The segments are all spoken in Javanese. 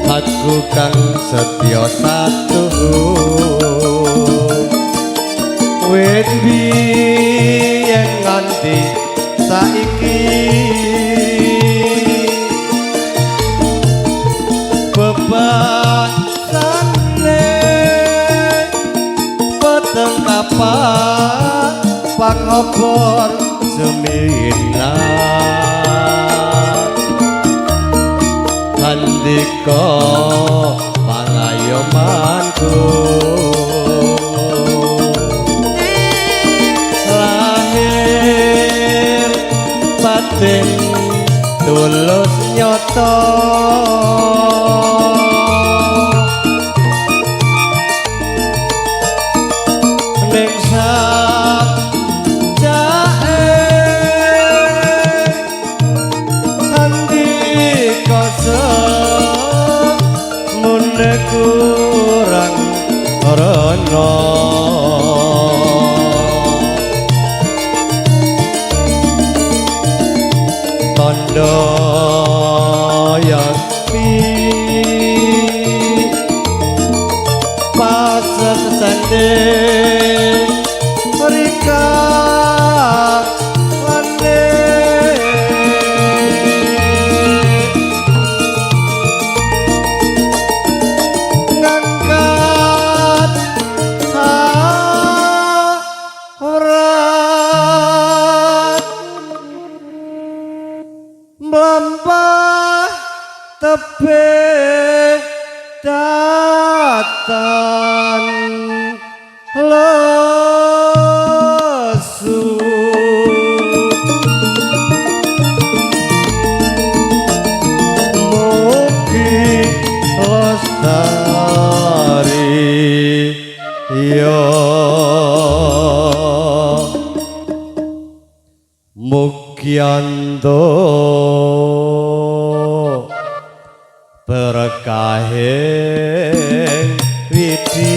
aku kang setya satu wit biyen nganti saiki bebasane peteng kapan pangobor seminar handika pangayomanku lahir batin tulus nyata ning sajae handika semune kurang rana tondo yakti pas sendiri rika lane ngangkat aurat mlampah tebih datan lesu mugi lestari yo mugianto berkahing widi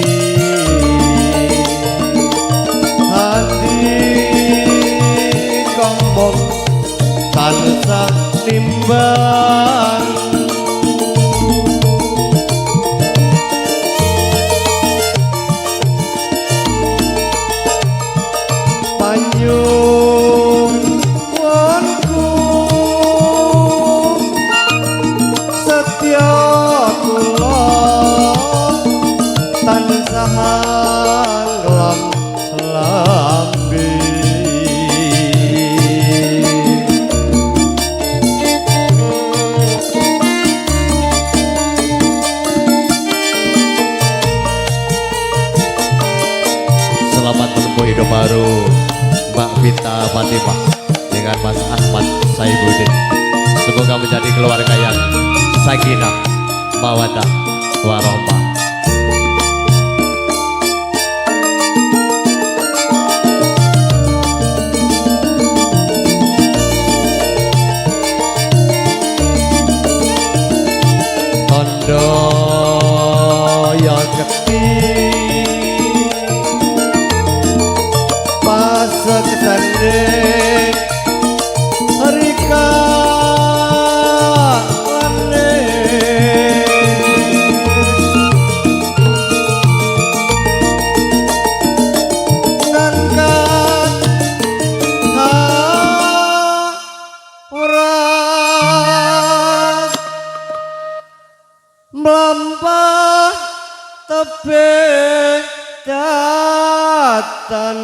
hati kombong tansah timbang panyuwunku setya kula tansah nglam-lambi selamat menempuh hidup baru Mbak Vita Fatimah dengan Mas Ahmad Saibuddin. Semoga menjadi keluarga yang sakinah, mawaddah, warahmah. Tondo yang keti pas kesanding rika lane ngangkat aurat mlampah tebih datan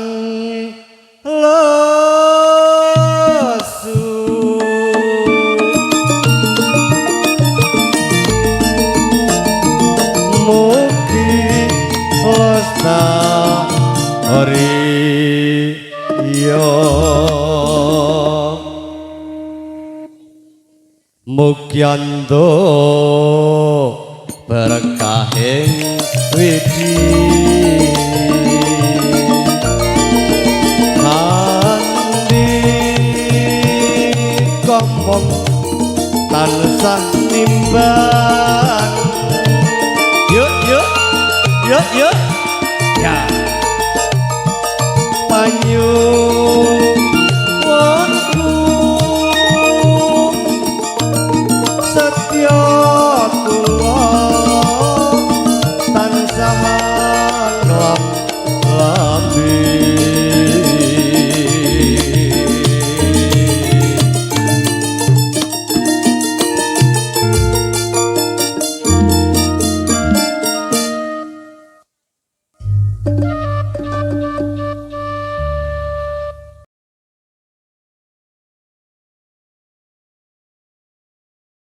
lesu mugi lestari yo mugianto berkahing widi ngomong tansah nimbang yuk ya panyu